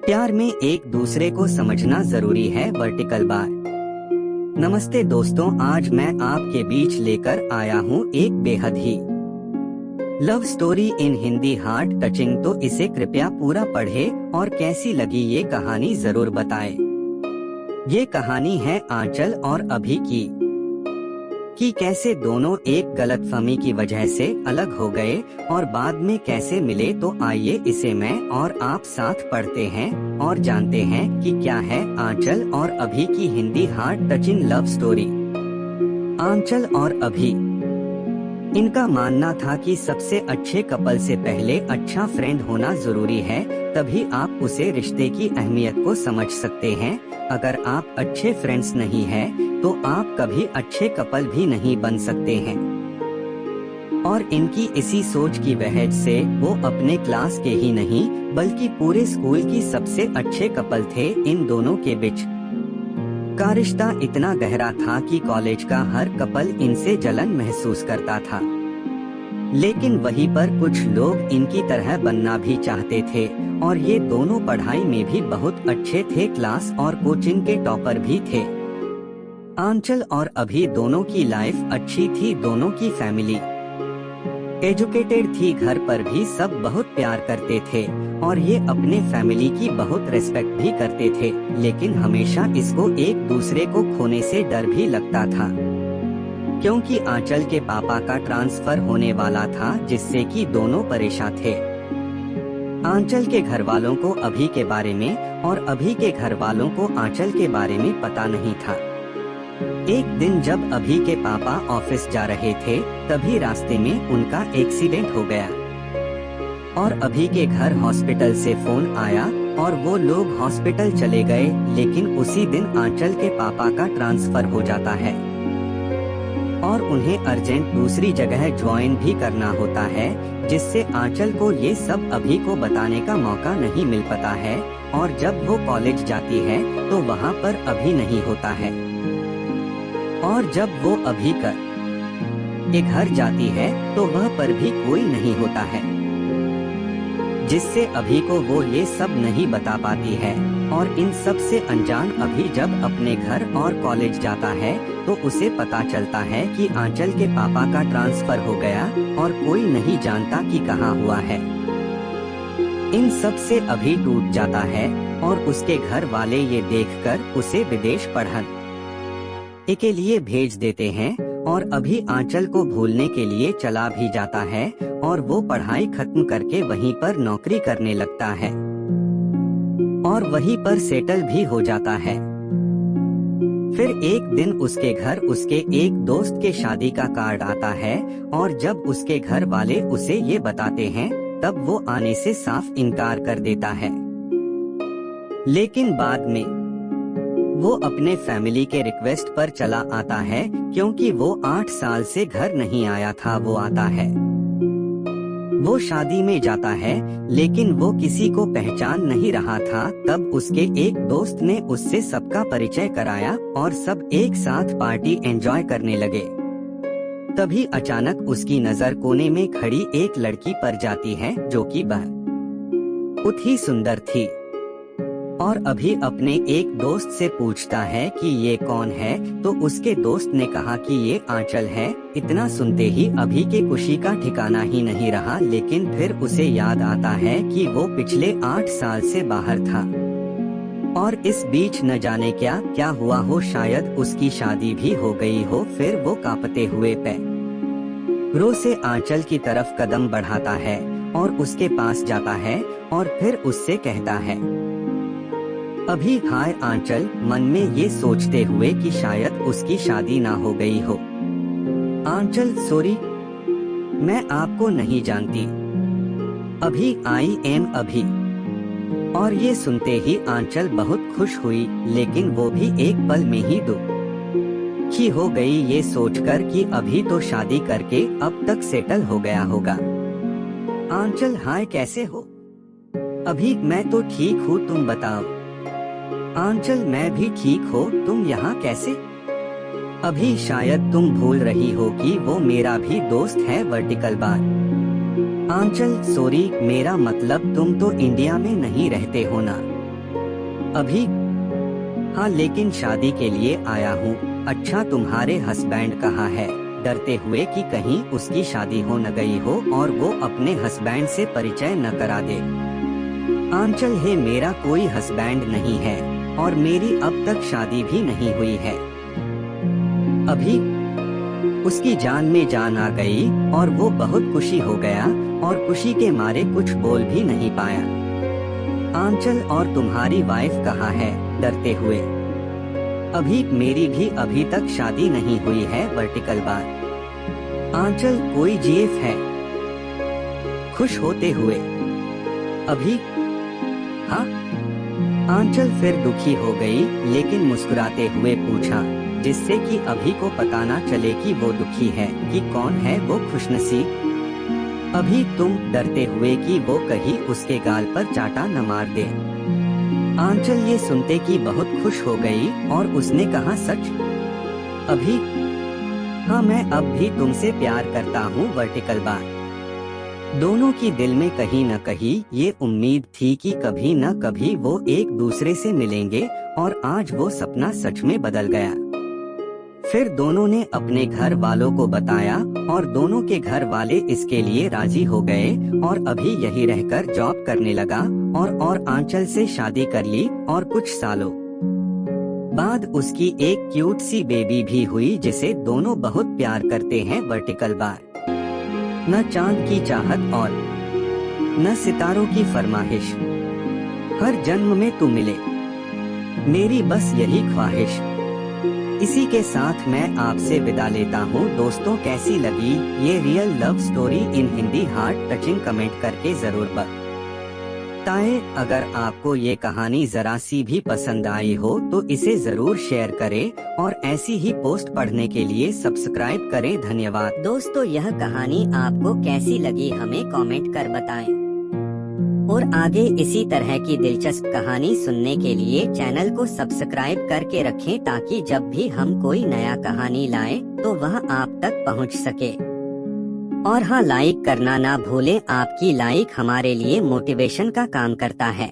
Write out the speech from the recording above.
प्यार में एक दूसरे को समझना जरूरी है। Vertical bar. नमस्ते दोस्तों, आज मैं आपके बीच लेकर आया हूँ एक बेहद ही love story in Hindi, heart touching. तो इसे कृपया पूरा पढ़ें और कैसी लगी ये कहानी जरूर बताएं। ये कहानी है आंचल और अभी कि कैसे दोनों एक गलतफहमी की वजह से अलग हो गए और बाद में कैसे मिले। तो आइए इसे मैं और आप साथ पढ़ते हैं और जानते हैं कि क्या है आंचल और अभी की Hindi heart touching love story. Anchal और अभी। इनका मानना था कि सबसे अच्छे कपल से पहले अच्छा फ्रेंड होना जरूरी है, तभी आप उसे रिश्ते की अहमियत को समझ सकते हैं। अगर आप अच्छे फ्रेंड्स नहीं हैं, तो आप कभी अच्छे कपल भी नहीं बन सकते हैं। और इनकी इसी सोच की वजह से वो अपने क्लास के ही नहीं बल्कि पूरे स्कूल की सबसे अच्छे कपल थे। इन दोनों के बीच का रिश्ता इतना गहरा था कि कॉलेज का हर कपल इनसे जलन महसूस करता था। लेकिन वहीं पर कुछ लोग इनकी तरह बनना भी चाहते थे और ये दोनों पढ़ाई में भी बहुत अच्छे थे, क्लास और कोचिंग के टॉपर भी थे। आंचल और अभी दोनों की लाइफ अच्छी थी, दोनों की फैमिली एजुकेटेड थी, घर पर भी सब बहुत प्यार करते थे और ये अपने फैमिली की बहुत रिस्पेक्ट भी करते थे। लेकिन हमेशा इसको एक दूसरे को खोने से डर भी लगता था, क्योंकि आंचल के पापा का ट्रांसफर होने वाला था, जिससे कि दोनों परेशान थे। आंचल के घर वालों को अभी के बारे में और अभी के घर वालों को आंचल के बारे में पता नहीं था। एक दिन जब अभी के पापा ऑफिस जा रहे थे, तभी रास्ते में उनका एक्सीडेंट हो गया और अभी के घर हॉस्पिटल से फोन आया और वो लोग हॉस्पिटल चले गए। लेकिन उसी दिन आंचल के पापा का ट्रांसफर हो जाता है और उन्हें अर्जेंट दूसरी जगह ज्वाइन भी करना होता है, जिससे आंचल को ये सब अभी को बताने का मौका नहीं मिल पाता है। और जब वो कॉलेज जाती है तो वहाँ पर अभी नहीं होता है, और जब वो अभी के घर जाती है तो वह पर भी कोई नहीं होता है, जिससे अभी को वो ये सब नहीं बता पाती है। और इन सब से अनजान अभी जब अपने घर और कॉलेज जाता है तो उसे पता चलता है कि आंचल के पापा का ट्रांसफर हो गया और कोई नहीं जानता कि कहाँ हुआ है। इन सब से अभी टूट जाता है और उसके घर वाले ये देखकर उसे विदेश पढ़ने के लिए भेज देते हैं और अभी आंचल को भूलने के लिए चला भी जाता है और वो पढ़ाई खत्म करके वहीं पर नौकरी करने लगता है और वहीं पर सेटल भी हो जाता है। फिर एक दिन उसके घर उसके एक दोस्त के शादी का कार्ड आता है और जब उसके घर वाले उसे ये बताते हैं तब वो आने से साफ इनकार कर देता है। लेकिन बाद में वो अपने फैमिली के रिक्वेस्ट पर चला आता है, क्योंकि वो 8 साल से घर नहीं आया था। वो आता है, वो शादी में जाता है, लेकिन वो किसी को पहचान नहीं रहा था। तब उसके एक दोस्त ने उससे सबका परिचय कराया और सब एक साथ पार्टी एंजॉय करने लगे। तभी अचानक उसकी नजर कोने में खड़ी एक लड़की पर जाती है, जो कि बहुत ही सुंदर थी। और अभी अपने एक दोस्त से पूछता है कि ये कौन है, तो उसके दोस्त ने कहा कि ये आंचल है। इतना सुनते ही अभी के खुशी का ठिकाना ही नहीं रहा, लेकिन फिर उसे याद आता है कि वो पिछले 8 साल से बाहर था और इस बीच न जाने क्या क्या हुआ हो, शायद उसकी शादी भी हो गई हो। फिर वो कांपते हुए पैरों से आंचल की तरफ कदम बढ़ाता है और उसके पास जाता है और फिर उससे कहता है, अभी हाय आंचल, मन में ये सोचते हुए कि शायद उसकी शादी ना हो गई हो। आंचल, सॉरी, मैं आपको नहीं जानती। अभी, आई एम अभी। और ये सुनते ही आंचल बहुत खुश हुई, लेकिन वो भी एक पल में ही दुखी हो गई, ये सोचकर कि अभी तो शादी करके अब तक सेटल हो गया होगा। आंचल, हाय, कैसे हो? अभी, मैं तो ठीक हूँ, तुम बताओ। आंचल, मैं भी ठीक हो, तुम यहाँ कैसे? अभी, शायद तुम भूल रही हो कि वो मेरा भी दोस्त है। Vertical bar. आंचल, सॉरी, मेरा मतलब तुम तो इंडिया में नहीं रहते हो ना। अभी? हाँ, लेकिन शादी के लिए आया हूँ। अच्छा, तुम्हारे हस्बैंड कहाँ है? डरते हुए कि कहीं उसकी शादी हो न गई हो और वो अपने हस्बैंड से परिचय न करा दे। आंचल, है मेरा कोई हस्बैंड नहीं है और मेरी अब तक शादी भी नहीं हुई है। अभी? उसकी जान में जान आ गई और वो बहुत खुशी हो गया और खुशी के मारे कुछ बोल भी नहीं पाया। आंचल, और तुम्हारी वाइफ कहाँ है? डरते हुए। अभी? मेरी भी अभी तक शादी नहीं हुई है। Vertical bar. आंचल, कोई जीएफ है? खुश होते हुए। अभी? हाँ? आंचल फिर दुखी हो गई, लेकिन मुस्कुराते हुए पूछा, जिससे कि अभी को पता ना चले कि वो दुखी है कि कौन है वो खुशनसीब। अभी? तुम? डरते हुए कि वो कहीं उसके गाल पर चाटा न मार दे। आंचल ये सुनते कि बहुत खुश हो गई और उसने कहा, सच? अभी? हाँ, मैं अब भी तुमसे प्यार करता हूँ। Vertical bar. दोनों की दिल में कहीं न कहीं ये उम्मीद थी कि कभी न कभी वो एक दूसरे से मिलेंगे और आज वो सपना सच में बदल गया। फिर दोनों ने अपने घर वालों को बताया और दोनों के घर वाले इसके लिए राजी हो गए और अभी यही रहकर जॉब करने लगा और आंचल से शादी कर ली और कुछ सालों बाद उसकी एक क्यूट सी बेबी भी हुई जिसे दोनों बहुत प्यार करते हैं। Vertical bar. न चांद की चाहत और न सितारों की फरमाइश, हर जन्म में तू मिले, मेरी बस यही ख्वाहिश। इसी के साथ मैं आपसे विदा लेता हूँ। दोस्तों, कैसी लगी ये real love story in Hindi? Heart touching comment करके जरूर बताएं। अगर आपको ये कहानी जरा सी भी पसंद आई हो तो इसे जरूर शेयर करें और ऐसी ही पोस्ट पढ़ने के लिए सब्सक्राइब करें। धन्यवाद। दोस्तों, यह कहानी आपको कैसी लगी हमें कमेंट कर बताएं और आगे इसी तरह की दिलचस्प कहानी सुनने के लिए चैनल को सब्सक्राइब करके रखें ताकि जब भी हम कोई नया कहानी लाएं तो वह आप तक पहुंच सके। और हाँ, लाइक करना ना भूलें। आपकी लाइक हमारे लिए मोटिवेशन का काम करता है।